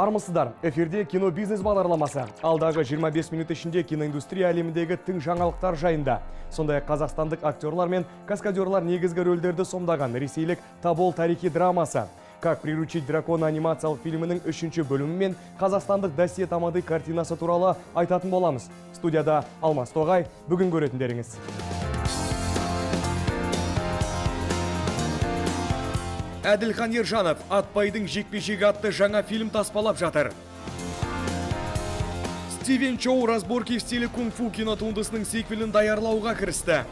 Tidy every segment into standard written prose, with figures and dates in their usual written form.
Армысыздар, эфирде кино бизнес бағдарламасы. Алдағы 25 минут ішінде киноиндустрия әлеміндегі тың жаңалықтар жайында. Сондай қазақстандық актерлар мен каскадерлар негізгі рөлдерді сомдаған ресейлік Тобол тарихи драмасы. Как приручить дракона анимациялық фильмінің 3-ші бөлімі мен қазақстандық Досье Тамады картинасы туралы айтатын боламыз. Студияда Алмас Тоғай, бүгін көретіндеріңіз. Әділхан Ержанов Атбайдың жекпе-жегі атты жаңа фильм таспалап жатыр. Стивен Чоу разборки в стиле кунг-фу кинотуындысының сиквелін даярлауға кірісті.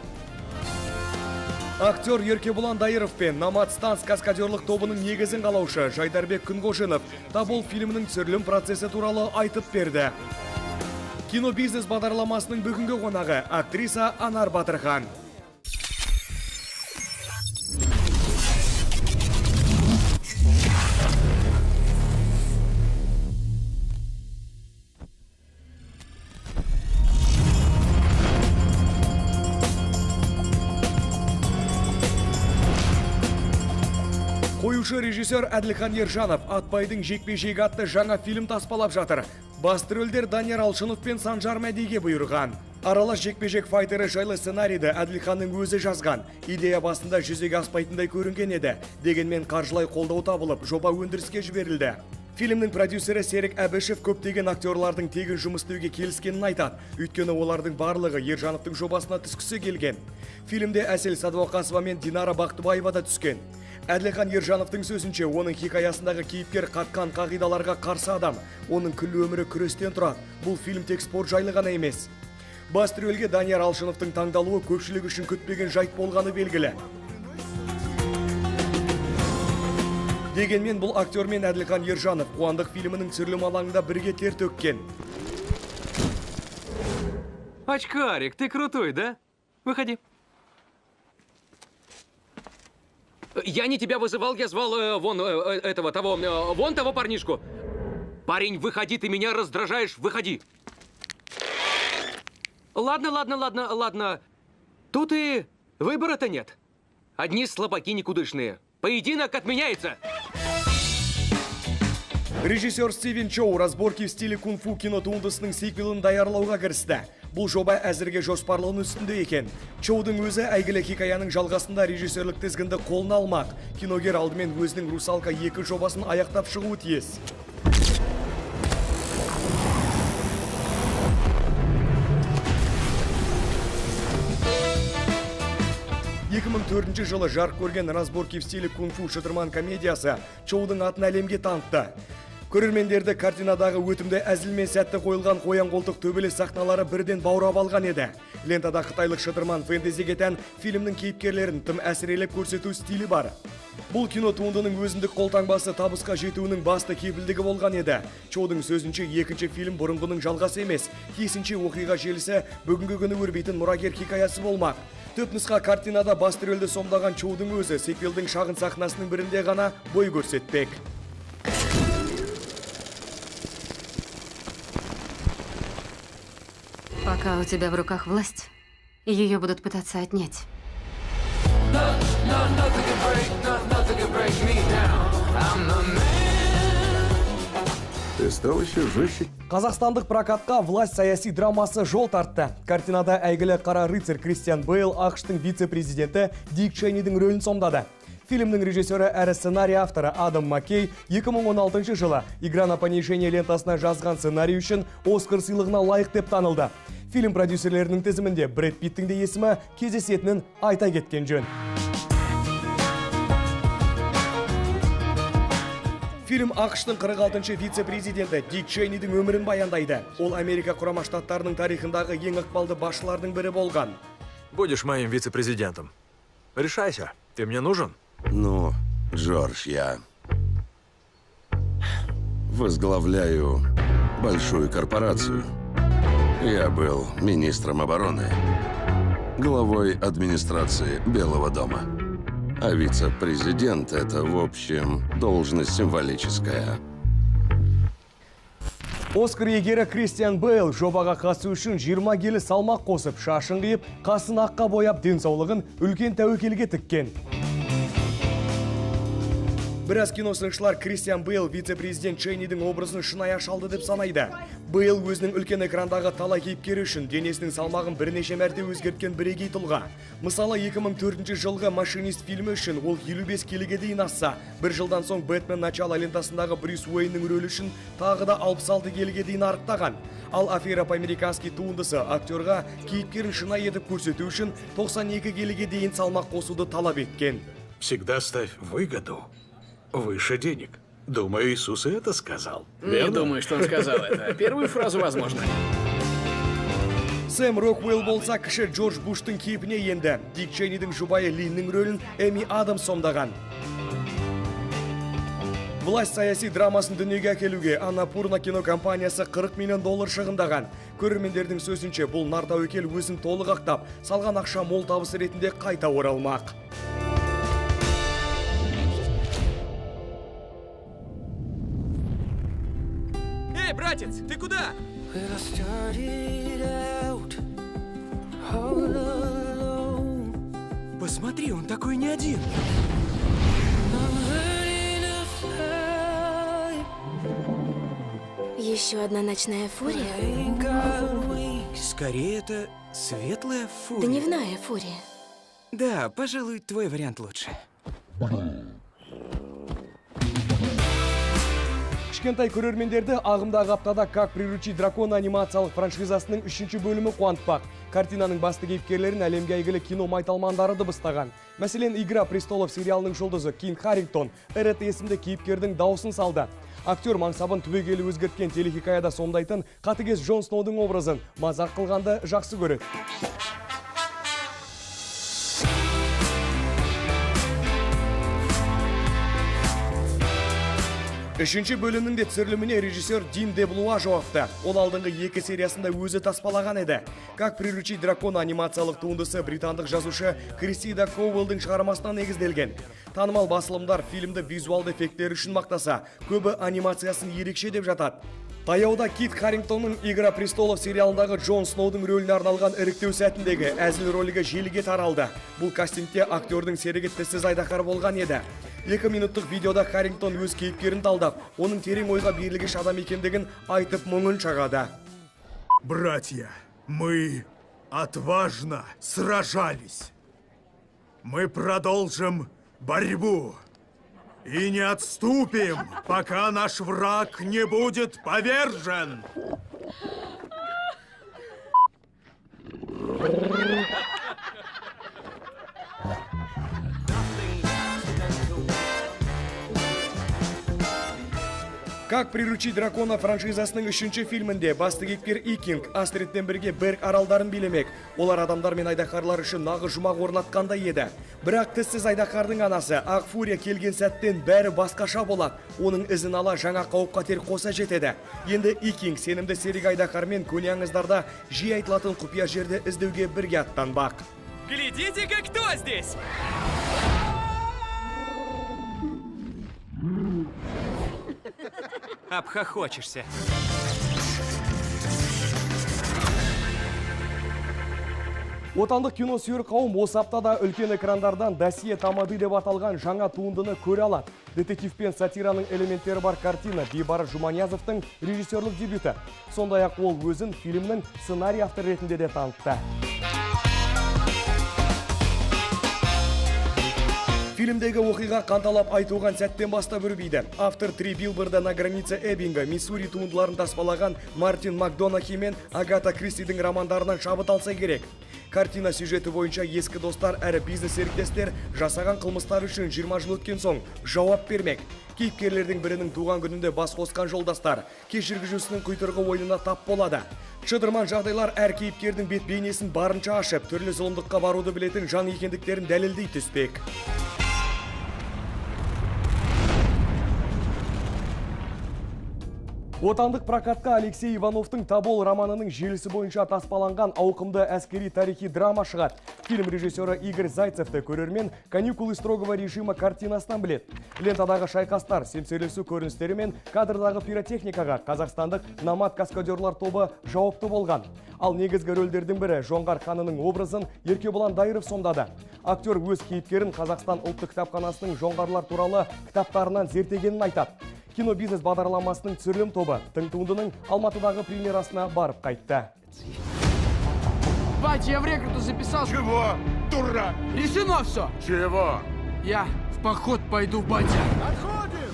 Актер Еркебұлан Дайыров пен Намат Станс каскадерлық тобының негізін қалаушы Жайдарбек Күнғожинов Тобол фильмінің түсірілім процесі туралы айтып берді. Кино бизнес бағдарламасының бүгінгі қонағы актриса Анар Батырхан. Қоюшы режиссер Әділхан Ержанов Атбайдың жекпе-жегі атты жаңа фильм таспалап жатыр. Басты рөлдер Данияр Алшынов пен Санжар Мәдиге бұйырған. Аралас жекпе-жек файтері жайлы сценарийді Әділханның өзі жазған. Идея басында жүзеге аспайтындай көрінген еді. Дегенмен қаржылай қолдау табылып, жоба өндіріске жіберілді. Фильмнің продюсері Серік Әбішев көптеген актерлардың тегін жұмыс істеуге келіскенін айтады. Өйткені олардың барлығы Ержановтың жобасына түскісі келген. Фильмде Әсел Садуақасова мен Динара Бақтыбаева да түскен. Әділхан Ержановтың сөзінше, оның хикаясындағы кейіпкер қатқан қағидаларға қарсы адам. Оның күллі өмірі күрестен тұрады. Бұл фильм тек спорт жайлы ғана емес. Басты рөлге Данияр Алшыновтың таңдалуы көпшілік үшін күтпеген жайт болғаны белгілі. Дегенмен бұл актер мен Әділхан Ержанов қуандық фильмінің түсірілім алаңында бірге тер төккен. Очкарик, ты крутой, да? Выходи. Я не тебя вызывал, я звал вон того парнишку. Парень, выходи, ты меня раздражаешь, выходи. Ладно. Тут и выбора-то нет. Одни слабаки никудышные. Поединок отменяется. Режиссер Стивен Чоу разборки в стиле кунг-фу кинотуындысының сиквелін даярлауға кірісті. Бұл жоба әзірге жоспарлығын үстінде екен. Чоудың өзі әйгілі хикаяның жалғасында режиссерлік тізгінді қолына алмақ. Киногер алдымен өзінің «Русалка 2» жобасын аяқтап шығуы тиіс. Жылы жарық көрген разборки в стиле кунг-фу шытырман комедиясы Чоудың атын әлемге танытты. Көрермендерді картинадағы өтімді әзілмен сәтті қойылған қоян қолтық төбелес сахналары бірден баурап алған еді. Лентада қытайлық шытырман фэнтезиге тән фильмнің кейіпкерлерін тым әсірелеп көрсету стилі бар. Бұл кино туындының өзіндік қолтаңбасы табысқа жетуінің басты кепілдігі болған еді. Чоудың сөзінше екінші фильм бұрынғының жалғасы емес, тиісінше оқиға желісі бүгінгі күні өрбейтін мұрагер хикаясы болмақ. Төп нұсқа картинада басты рөлді сомдаған Чоудың өзі сиквелдің шағын сахнасының бірінде ғана бой көрсетпек. Пока у тебя в руках власть, ее будут пытаться отнять. Ты стал еще жестче. Қазақстандық прокатқа власть саяси драмасы жол тартты. Картинада әйгілі қара рыцарь Кристиан Бейл ақштың вице-президенті Дик Чейнидің рөлін сомдады. Фильмнің режиссері әрі сценарий авторы Адам Маккей 2016 жылы «Игра на понижение» лентасына жазған сценарий үшін Оскар сыйлығына лайық деп танылды. Фильм продюсерлерінің тізімінде Брэд Питтің де есімі кездесетінін айта кеткен жөн. Фильм ақштың 46-шы вице-президенті Дик Чейнидің өмірін баяндайды. Ол Америка Құрама Штаттарының тарихындағы ең ықпалды басшылардың бірі болған. Будешь моим вице-президентом. Решайся, ты мне нужен? Ну, Джордж, я возглавляю большую корпорацию. Я был министром обороны, главой администрации Белого дома. А вице-президент — это, в общем, должность символическая. Оскар иегері Кристиан Бейл жобаға қатысу үшін 20 келі салмақ қосып, шашын қиып, қасын аққа бояп, денсаулығын үлкен тәуекелге тіккен. Біраз киносыншылар Кристиан Бейл вице-президент Чейнидің образын шынайы ашалды деп санайды. Бейл өзінің үлкен экрандағы талай кейіпкері үшін денесінің салмағын бірнеше мәрте өзгерткен бірегей тұлға. Мысалы 2004 жылғы Машинист фильмі үшін ол 55 келіге дейін асса, бір жылдан соң Бэтмен начало лентасындағы Брюс Уэйннің рөлі үшін тағы да 66 келіге дейін арықтаған. Ал Афера по-американски туындысы актерға кейіпкерін шынайы етіп көрсету үшін 92 келіге дейін салмақ қосуды талап еткен. Всегда ставь выгоду выше денег. Думаю, Иисус и это сказал. Не думаю, что он сказал это. Первую фразу возможно. Сэм Роквелл болса кіші Джордж Буштың кейпіне енді. Дик Чейнидің жұбайы Линнің рөлін Эми Адамс сомдаған. Власть саяси драмасын дүниеге әкелуге Анапурна кинокомпаниясы $40 миллион шығындаған. Көрермендердің сөзінше бұл нар тәуекел өзін толық ақтап, салған ақша мол табысы ретінде қайта оралмақ. Эй, братец, ты куда? Посмотри, он такой не один. Еще одна ночная фурия? Скорее, это светлая фурия. Дневная фурия. Да, пожалуй, твой вариант лучше. Кішкентай көрермендерді ағымдағы аптада «Как приручить дракона» анимациялық франшизасының 3-ші бөлімі қуантпақ. Картинаның басты кейіпкерлерін әлемге әйгілі кино майталмандары дыбыстаған. Мәселен, «Игра престолов» сериалының жұлдызы Кит Харингтон Эрет есімді кейіпкердің дауысын салды. Актер мансабын түбегейлі өзгерткен телехикаяда сомдайтын қатыгез Джон Сноудың образын мазақ қылғанды жақсы көреді. Үшінші бөлімнің де түсіріліміне режиссер Дин Деблуа жауапты. Ол алдыңғы 2 сериясында өзі таспалаған еді. «Как приручить дракона» анимациялық туындысы британдық жазушы Кристида Коуэллдің шығармасынан негізделген. Танымал басылымдар фильмді визуалды эффекттері үшін мақтаса, көбі анимациясын ерекше деп жатады. Таяуда Кит Харингтонның «Игра престолов» сериалындағы Джон Сноудың рөліне арналған іріктеу сәтіндегі әзіл ролигі желіге таралды. Бұл кастингте актердің серігі тіссіз айдақар болған еді. 2 минуттық видеода Харингтон өз кейіпкерін талдап, оның терең ойға берілгіш адам екендігін айтып мұңын шағады. Братья, мы отважно сражались. Мы продолжим борьбу и не отступим, пока наш враг не будет повержен. «Как приручить дракона» франшизасының 3-ші фильмінде басты кейіпкер Икинг Астридтен бірге Берг аралдарын билемек. Олар адамдар мен айдақарлар үшін нағыз жұмақ орнатқандай еді. Бірақ тіссіз айдақардың анасы Ақ Фурия келген сәттен бәрі басқаша болады. Оның ізін ала жаңа қауіп-қатер қоса жетеді. Енді Икинг сенімді серік айдақармен көне аңыздарда жиі айтылатын құпия жерді іздеуге бірге аттанбақ. Глядите-ка, кто здесь! Обхохочешься. Отандық кино сүйер қауым осы аптада үлкен экрандардан «Досье Тамады» деп аталған жаңа туындыны көре алады. Детектив пен сатираның элементтері бар картина Бейбарыс Жұманиязовтың режиссерлік дебюті. Сондай-ақ ол өзін фильмнің сценарий автор ретінде де танытты. Фильмдегі оқиға қанталап айтуған сәттен бастап үрбейді. Автор «Три билборда на границе Эббинга» Миссури туындыларын таспалаған Мартин Макдонахи мен Агата Кристидің романдарынан шабыт алса керек. Картина сюжеті бойынша ескі достар әрі бизнес серіктестер жасаған қылмыстар үшін 20 жыл өткен соң жауап бермек. Кейіпкерлердің бірінің туған күнінде бас қосқан жолдастар кешіргізушінің құйтырғы ойынына тап болады. Шыдырман жағдайлар әр кейіпкердің бет бейнесін барынша ашып, түрлі зұлымдыққа баруды білетін жан екендіктерін дәлелдей түспек. Отандық прокатқа Алексей Ивановтың «Тобол» романының желісі бойынша таспаланған ауқымды әскери тарихи драма шығады. Фильм режиссері Игорь Зайцевті көрермен «Каникулы строгого режима» картинасынан білет. Лентадағы шайқастар, семсерлесу көріністері мен кадрдағы пиротехникаға қазақстандық номад каскадерлар тобы жауапты болған. Ал негізгі рөлдердің бірі Жоңғар ханының образын Еркебұлан Дайыров сомдады. Актер өз кейіпкерін Қазақстан ұлттық кітапханасының жоңғарлар туралы кітаптарынан зерттегенін айтады. Кинобизнес бағдарламасының түсірілім тобы тың туындының Алматыдағы премьерасына барып қайтты. Батя, я в рекруту записал. Чего? Дура! Решено все. Чего? Я в поход пойду, батя. Отходим!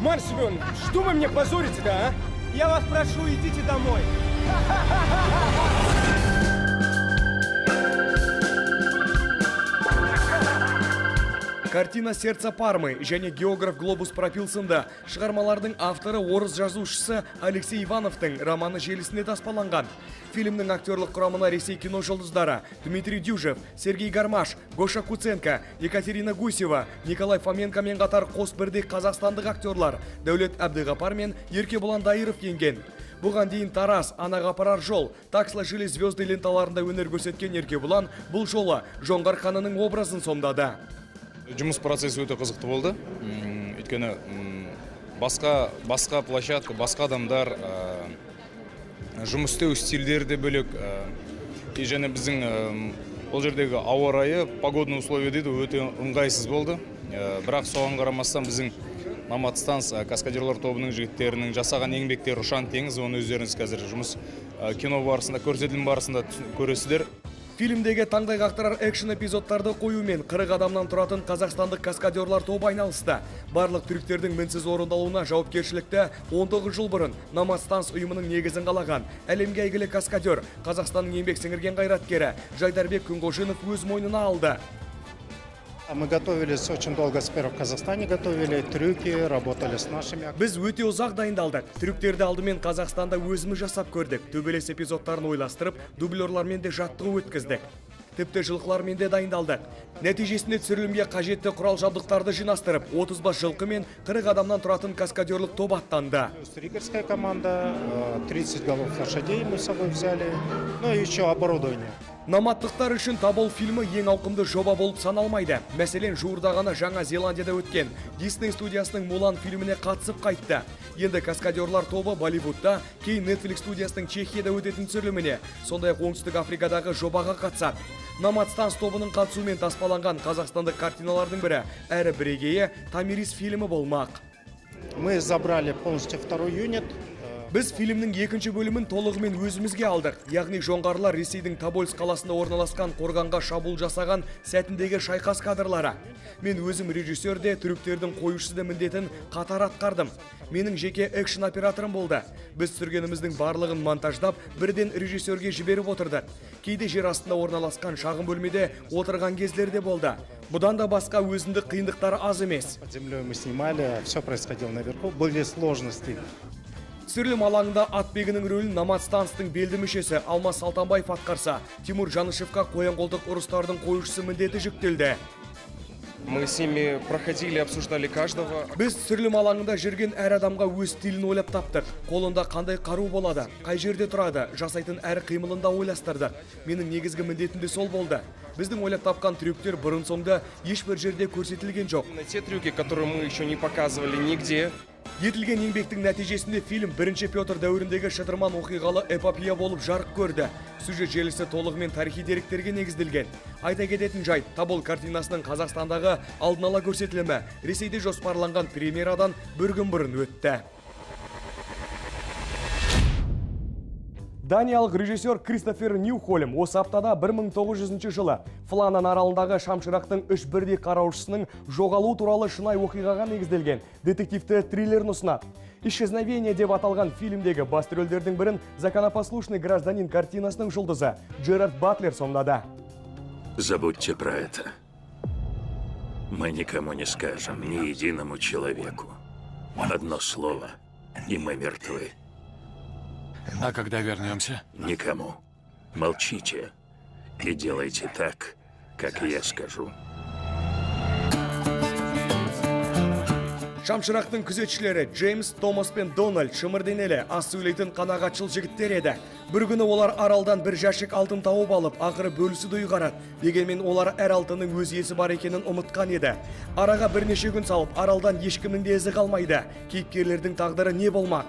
Марш, Семен, что вы мне позорите-то, а? Я вас прошу, идите домой. Картина «Сердце Пармы» және географ Глобус пропилсында шығармалардың авторы орыс жазушысы Алексей Ивановтың романы желісінде таспаланған. Фильмнің актерлық құрамына Ресей кино жұлдыздары Дмитрий Дюжев, Сергей Гармаш, Гоша Куценко, Екатерина Гусева, Николай Фоменко мен қатар қос бірдей қазақстандық актерлар Дәулет Әбдіғапар мен Еркебұлан Дайыров енген. Бұған дейін Тарас, Анаға апарар жол, Так сложились звезды ленталарында өнер көрсеткен Еркебұлан бұл жолы Жоңғар ханының образын сомдады. Жұмыс процесі өте қызықты болды. Өйткені басқа площадка, басқа адамдар, жұмыс істеу стильдері де бөлек. Және біздің бұл жердегі ауа райы, погодный условия дейді, өте ыңғайсыз болды. Бірақ соған қарамастан біздің Номад Станс каскадерлар тобының жігіттерінің жасаған еңбектері ұшан теңіз, оны өздеріңіз қазір жұмыс кино барысында, көрсетілім барысында көресіздер. Фильмдегі таңдай қақтырар экшн эпизодтарды қоюмен 40 адамнан тұратын қазақстандық каскадерлар тобы айналысты. Барлық трюктердің мінсіз орындалуына жауапкершілікті 19 жыл бұрын Номад Станс ұйымының негізін қалаған әлемге әйгілі каскадер, Қазақстанның еңбек сіңірген қайраткері Жайдарбек Күнғожинов өз мойнына алды. Мы готовились очень долго, с первых в Казахстане готовили трюки, работали с нашими. Біз өте ұзақ дайындалдық. Трюктерді алдымен Қазақстанда өзіміз жасап көрдік. Төбелес эпизодтарын ойластырып, дублерлармен де жаттығу өткіздік. Тіпті жылқылармен де дайындалдық. Нәтижесінде түсірілімге қажетті құрал жабдықтарды жинастырып, 30 жылқы мен 40 адамнан тұратын каскадерлік топ аттанды. Триггерская команда, 30 голов лошадей мы с собой взяли, ну и еще оборудование. Номадтықтар үшін «Тобол» фильмі ең ауқымды жоба болып саналмайды. Мәселен, жуырда ғана Жаңа Зеландияда өткен Дисней студиясының Мулан фильміне қатысып қайтты. Енді каскадерлар тобы Болливудта, кейін Netflix студиясының Чехияда өтетін түсіріліміне, сондай-ақ Оңтүстік Африкадағы жобаға қатысады. Номад Станс тобының қатысуымен таспаланған қазақстандық картиналардың бірі әрі бірегейі Тамирис фильмі болмақ. Мы забрали полностью второй юнит. Біз фильмнің екінші бөлімін толығымен өзімізге алдық. Яғни жоңғарлар Ресейдің Тобольск қаласында орналасқан қорғанға шабуыл жасаған сәтіндегі шайқас кадрлары. Мен өзім режиссерде трюктердің қоюшысыда міндетін қатар атқардым. Менің жеке экшн операторым болды. Біз түсіргеніміздің барлығын монтаждап, бірден режиссерге жіберіп отырдық. Кейде жер астында орналасқан шағын бөлмеде отырған кездерде болды. Бұдан да басқа өзіндік қиындықтары аз емес. Под землей мы снимали, все происходило наверху, были сложности. Түсірілім алаңында атбегінің рөлін Номад Станстың белді мүшесі Алмас Салтанбаев атқарса, Тимур Жанышевқа қоян-қолтық ұрыстардың қоюшысы міндеті жүктелді. Мы с ними проходили, обсуждали каждого. Біз түсірілім алаңында жүрген әр адамға өз стилін ойлап таптық. Қолында қандай қару болады, қай жерде тұрады, жасайтын әр қимылында ойластырдық. Менің негізгі міндетім де сол болды. Біздің ойлап тапқан трюктер бұрын-соңды ешбір жерде көрсетілген жоқ. Те трюки, которые мы еще не показывали нигде. Етілген еңбектің нәтижесінде фильм бірінші Петр дәуіріндегі шытырман оқиғалы эпопея болып жарық көрді. Сюжет желісі толығымен тарихи деректерге негізделген. Айта кететін жайт, Тобол картинасының Қазақстандағы алдын ала көрсетілімі Ресейде жоспарланған премьерадан бір күн бұрын өтті. Даниялық режиссер Кристофер Ньюхолм осы аптада 1900 жылы Фланан аралындағы шамшырақтың 3 бірдей қараушысының жоғалу туралы шынайы оқиғаға негізделген детективті триллерін ұсынады. «Исчезновение» деп аталған фильмдегі басты рөлдердің бірін «Законопослушный гражданин» картинасының жұлдызы Джерард Батлер сомдады. Забудьте про это. Мы никому не скажем, ни единому человеку. Одно слово, и мы мертвы. А когда вернемся? Никому. Молчите и делайте так, как я скажу. Шамшырақтың күзетшілері Джеймс, Томас пен Дональд шымырденелі ас сөйлейтін қанағатшыл жігіттер еді. Бір күні олар аралдан бір жәшік алтын тауып алып, ақыры бөлісуді ұйғарады. Дегенмен олар әр алтынның өз иесі бар екенін ұмытқан еді. Араға бірнеше күн салып, аралдан ешкімнің де ізі қалмайды. Кейіпкерлердің тағдыры не болмақ?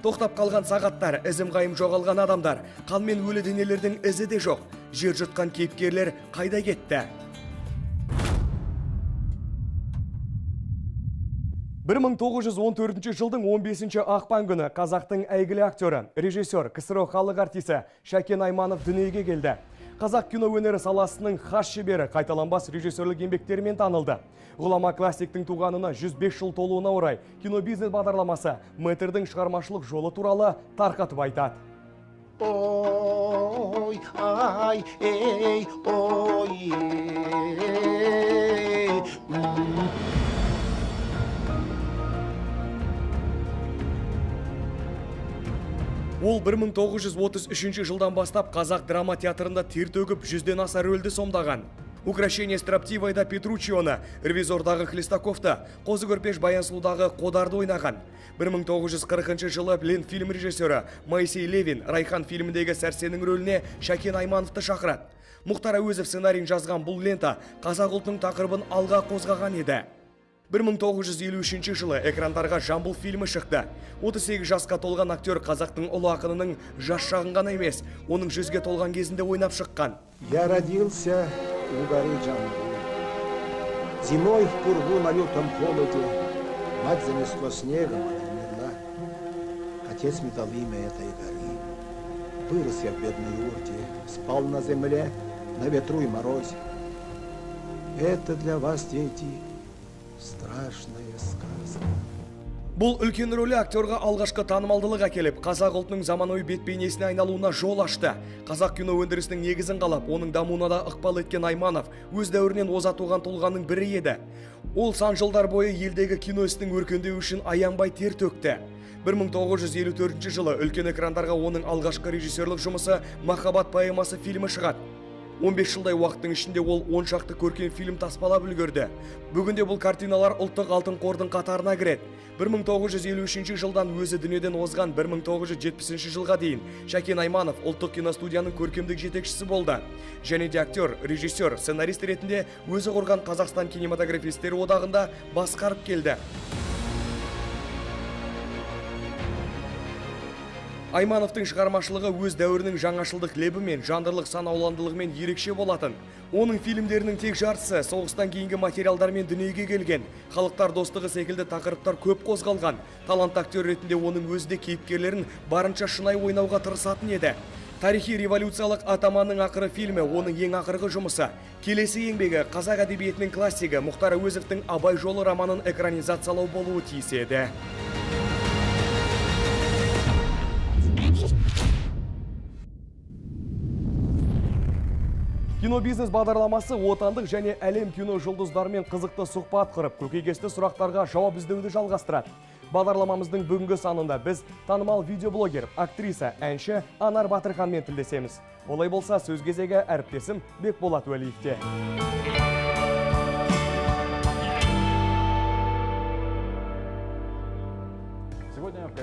Тоқтап қалған сағаттар, ізім қайым жоғалған адамдар, қан мен өлі денелердің ізі де жоқ. Жер жұтқан кейіпкерлер қайда кетті? 1914 жылдың 15 ақпан күні қазақтың әйгілі актері, режиссер, КСРО халық артисі Шәкен Айманов дүниеге келді. Қазақ кино өнері саласының хас шебері, қайталанбас режиссерлік еңбектерімен танылды. Ғұлама классиктің туғанына 105 жыл толуына орай кинобизнес бағдарламасы мэтрдің шығармашылық жолы туралы тарқатып айтады. Ой, ай, ей, ой, Ол 1933 жылдан бастап қазақ драма театрында тер төгіп 100-ден аса рөлді сомдаған. Украшение строптивайда Петручионы, ревизордағы Хлестаковты, Қозы көрпеш Баянсұлудағы Қодарды ойнаған. 1940 жылы Ленфильм режиссері Моисей Левин Райхан фильміндегі сәрсенің рөліне Шәкен Аймановты шақырады. Мұхтар Әуезов сценарийін жазған бұл лента қазақ ұлтының тақырыбын алға қозғаған еді. 1953 жылы экрандарға Жамбыл фильмі шықты. 38 жасқа толған актер қазақтың ұлы ақынының жас шағын ғана емес, оның 100-ге толған кезінде ойнап шыққан. Я родился у горы Джамбул. Зимой в пургу на лютом холоде мать занесло снегом, она умерла. Отец метал имя этой горы. Вырос я в бедной юрте, спал на земле, на ветру и морозе. Это для вас, дети, страшная сказка. Бұл үлкен рөлі актерға алғашқы танымалдылық әкеліп, қазақ ұлтының заманауи бет-бейнесіне айналуына жол ашты. Қазақ кино өндірісінің негізін қалап, оның дамуына да ықпал еткен Айманов өз дәуірінен озат туған тұлғаның бірі еді. Ол сан жылдар бойы елдегі кино ісінің өркендеуі үшін аянбай тер төкті. 1954 жылы үлкен экрандарға оның алғашқы режиссерлік жұмысы «Махаббат поэмасы» фильмі шығады. 15 жылдай уақыттың ішінде ол 10 шақты көркем фильм таспалап үлгерді. Бүгінде бұл картиналар ұлттық алтын қордың қатарына кіреді. 1953 жылдан өзі дүниеден озған 1970 жылға дейін Шәкен Айманов ұлттық киностудияның көркемдік жетекшісі болды. Және де актер, режиссер, сценарист ретінде өзі құрған Қазақстан кинематографистері одағында басқарып келді. Аймановтың шығармашылығы өз дәуірінің жаңашылдық лебімен, жандырлық санауландылығымен ерекше болатын. Оның фильмдерінің тек жартысы соғыстан кейінгі материалдармен дүниеге келген. Халықтар достығы секілді тақырыптар көп қозғалған. Талант актер ретінде оның өзі де кейіпкерлерін барынша шынайы ойнауға тырысатын еді. Тарихи революциялық атаманның ақыры фильмі оның ең ақырғы жұмысы. Келесі еңбегі қазақ әдебиетінің классигі Мұхтар Әуезовтің Абай жолы романын экранизациялау болуы тиіс еді. Кинобизнес бағдарламасы отандық және әлем кино жұлдыздарымен қызықты сұхбат құрып, көкейкесті сұрақтарға жауап іздеуді жалғастырады. Бағдарламамыздың бүгінгі санында біз танымал видеоблогер, актриса, әнші Анар Батырханмен тілдесеміз. Олай болса, сөз кезегі әріптесім Бекболат Уәлиевте.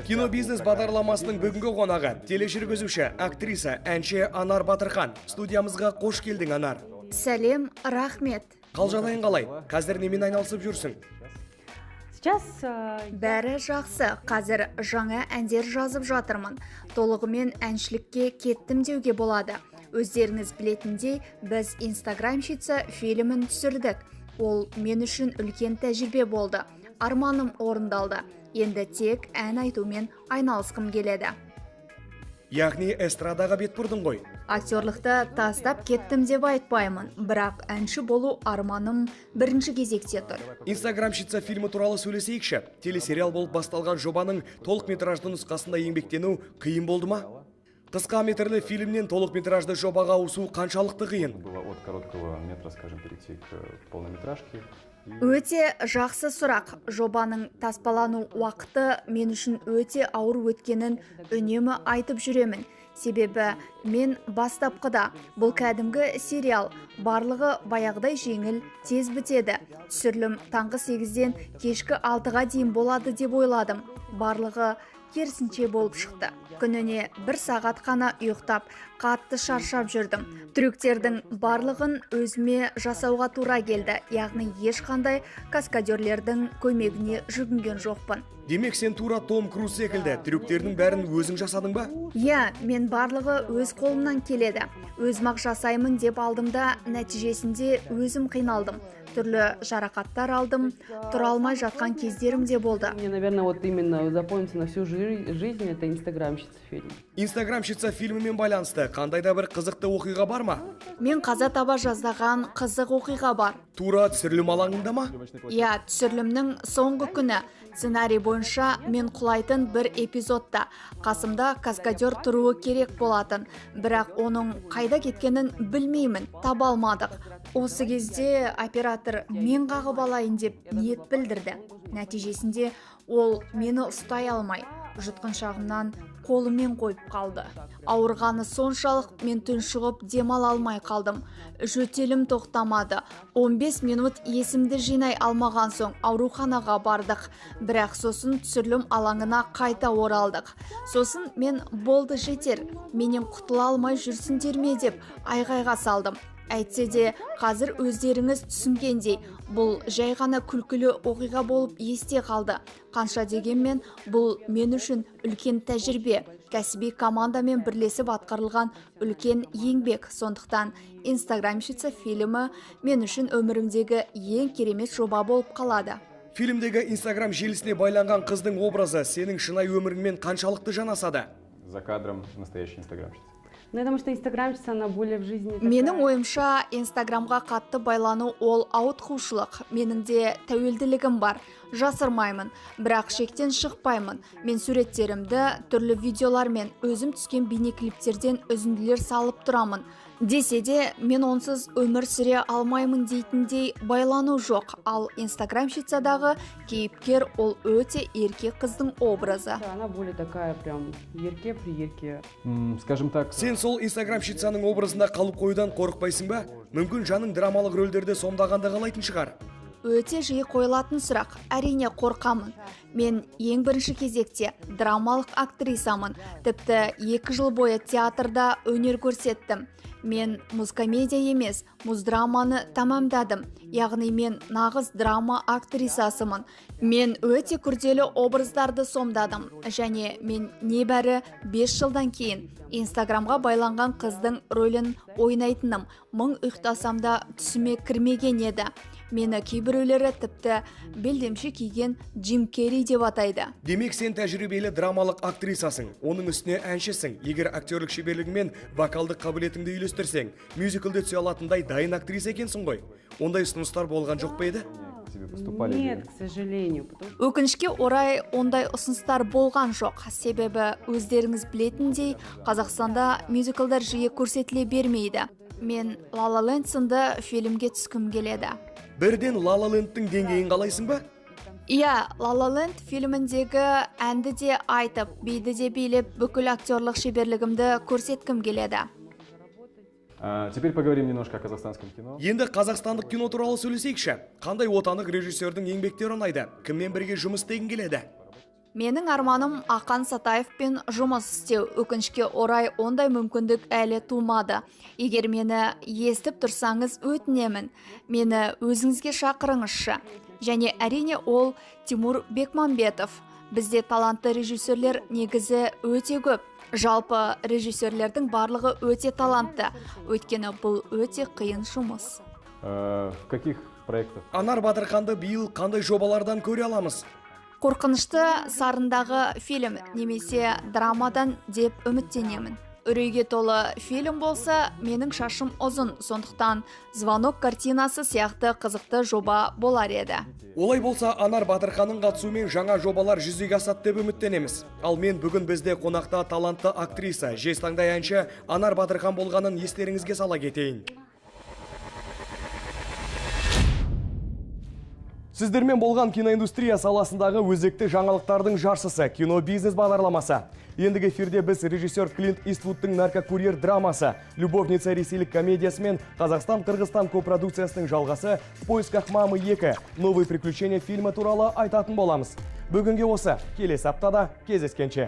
Кинобизнес бағдарламасының бүгінгі қонағы тележүргізуші, актриса, әнші Анар Батырхан. Студиямызға қош келдің, Анар. Сәлем, рахмет. Қалжанайын қалай? Қазір немен айналысып жүрсің? Бәрі жақсы. Қазір жаңа әндер жазып жатырмын. Толығымен әншілікке кеттім деуге болады. Өздеріңіз білетіндей, біз Инстаграмщица фильмін түсірдік. Ол мен үшін үлкен тәжірибе болды. Арманым орындалды. Енді тек ән айтумен айналысқым келеді. Яғни эстрадаға бет бұрдың ғой? Актерлықты тастап кеттім деп айтпаймын, бірақ әнші болу арманым бірінші кезекте тұр. Инстаграмщица фильмі туралы сөйлесейікші. Телесериал болып басталған жобаның толық метражды нұсқасында еңбектену қиын болды ма? Қысқа метрлі фильмнен толық метражды жобаға ауысу қаншалықты қиын? Было от короткого метра, скажем, перейти к полнометражке. Өте жақсы сұрақ. Жобаның таспалану уақыты мен үшін өте ауыр өткенін үнемі айтып жүремін. Себебі мен бастапқыда бұл кәдімгі сериал, барлығы баяғыдай жеңіл, тез бітеді. Түсірілім таңғы 8-ден кешкі 6-ға дейін болады деп ойладым. Барлығы керісінше болып шықты. Күніне 1 сағат қана ұйықтап, қатты шаршап жүрдім. Трюктердің барлығын өзіме жасауға тура келді, яғни ешқандай каскадерлердің көмегіне жүгінген жоқпын. Демек сен тура Том Круз секілді трюктердің бәрін өзің жасадың ба? Иә, мен барлығы өз қолымнан келеді. Өзім-ақ жасаймын деп алдымда, нәтижесінде өзім қиналдым. Түрлі жарақаттар алдым, тұра алмай жатқан кездерім де болды. Мне, наверное, вот именно запомнится на всю жизнь это инстаграмщица фильм. Инстаграмщица фильмімен байланысты қандай да бір қызықты оқиға бар ма? Мен қаза таба жаздаған қызық оқиға бар. Тура түсірілім алаңында ма? Иә, түсірілімнің соңғы күні. Сценарий бойынша мен құлайтын бір эпизодта қасымда каскадер тұруы керек болатын, бірақ оның қайда кеткенін білмеймін, таба алмадық. Осы кезде оператор мен қағып алайын деп ниет білдірді. Нәтижесінде ол мені ұстай алмай, жұтқыншағымнан қолымен қойып қалды. Ауырғаны соншалық мен тұншығып демала алмай қалдым. Жөтелім тоқтамады. 15 минут есімді жинай алмаған соң ауруханаға бардық. Бірақ сосын түсірілім алаңына қайта оралдық. Сосын мен болды жетер, менен құтыла алмай жүрсіңдер ме деп айғайға салдым. Әйтсе де қазір өздеріңіз түсінгендей, бұл жай ғана күлкілі оқиға болып есте қалды. Қанша дегенмен бұл мен үшін үлкен тәжірибе, кәсіби командамен бірлесіп атқарылған үлкен еңбек. Сондықтан Инстаграмщица фильмі мен үшін өмірімдегі ең керемет жоба болып қалады. Фильмдегі Инстаграм желісіне байланған қыздың образы сенің шынайы өміріңмен қаншалықты жанасады? За кадром настоящий инстаграмщица. Ну, я думаю, что инстаграмщица, она более в жизни такая. Менің ойымша, Инстаграмға қатты байлану ол ауытқушылық. Менің де тәуелділігім бар. Жасырмаймын, бірақ шектен шықпаймын. Мен суреттерімді түрлі видеолармен өзім түскен бейнеклиптерден үзінділер салып тұрамын. Десе де, мен онсыз өмір сүре алмаймын дейтіндей байлану жоқ. Ал Инстаграмщицадағы кейіпкер ол өте ерке қыздың образы. Она более такая прям ерке-приерке. Скажем так. Сен сол Инстаграмщицаның образында қалып қоюдан қорықпайсың ба? Мүмкін жаның драмалық рөлдерді сомдағанды қалайтын шығар. Өте жиі қойылатын сұрақ. Әрине қорқамын. Мен ең бірінші кезекте драмалық актрисамын. Тіпті 2 жыл бойы театрда өнер көрсеттім. Мен музкомедия емес, муздраманы тамамдадым. Яғни мен нағыз драма актрисасымын. Мен өте күрделі образдарды сомдадым. Және мен небәрі 5 жылдан кейін Инстаграмға байланған қыздың рөлін ойнайтыным. Мың ұйықтасамда түсіме кірмеген еді. Мені кейбіреулері тіпті белдемше киген Джим Керри деп атайды. Демек сен тәжірибелі драмалық актрисасың, оның үстіне әншісің. Егер актерлік шеберлігің мен вокалдық қабілетіңді үйлестірсең, мюзиклде түсе алатындай дайын актриса екенсің ғой. Ондай ұсыныстар болған жоқ па еді? Нет, к сожалению. Өкінішке орай ондай ұсыныстар болған жоқ. Себебі өздеріңіз білетіндей, Қазақстанда мюзиклдар жиі көрсетіле бермейді. Мен La La Land сынды фильмге түскім келеді. Бірден La La Land'тың деңгейін қалайсың ба? Иә, La La Land фильміндегі әнді де айтып, биді де билеп, бүкіл актерлық шеберлігімді көрсеткім келеді. Теперь поговорим немножко о казахстанском кино. Енді қазақстандық кино туралы сөйлесейікші. Қандай отандық режиссердің еңбектері ұнайды? Кіммен бірге жұмыс істегің келеді? Менің арманым Ақан Сатаевпен жұмыс істеу. Өкінішке орай ондай мүмкіндік әлі тумады. Егер мені естіп тұрсаңыз өтінемін. Мені өзіңізге шақырыңызшы. Және әрине ол Тимур Бекмамбетов. Бізде талантты режиссерлер негізі өте көп. Жалпы режиссерлердің барлығы өте талантты. Өйткені бұл өте қиын жұмыс. В каких проектах? Анар Батырханды биыл қандай жобалардан көре аламыз? Қорқынышты сарындағы фильм немесе драмадан деп үміттенемін. Үрейге толы фильм болса, менің шашым ұзын, сондықтан Звонок картинасы сияқты қызықты жоба болар еді. Олай болса, Анар Батырханның қатысуымен жаңа жобалар жүзеге асады деп үміттенеміз. Ал мен бүгін бізде қонақта талантты актриса, жезтаңдай әнші Анар Батырхан болғанын естеріңізге сала кетейін. Сіздермен болған киноиндустрия саласындағы өзекті жаңалықтардың жаршысы кино бизнес бағдарламасы. Ендігі эфирде біз режиссер Клинт Иствудтың наркокурьер драмасы, любовница ресейлік комедиясы мен Қазақстан-Қырғызстан копродукциясының жалғасы «В поисках мамы 2. Новые приключения» фильмі туралы айтатын боламыз. Бүгінге осы, келесі аптада кездескенше.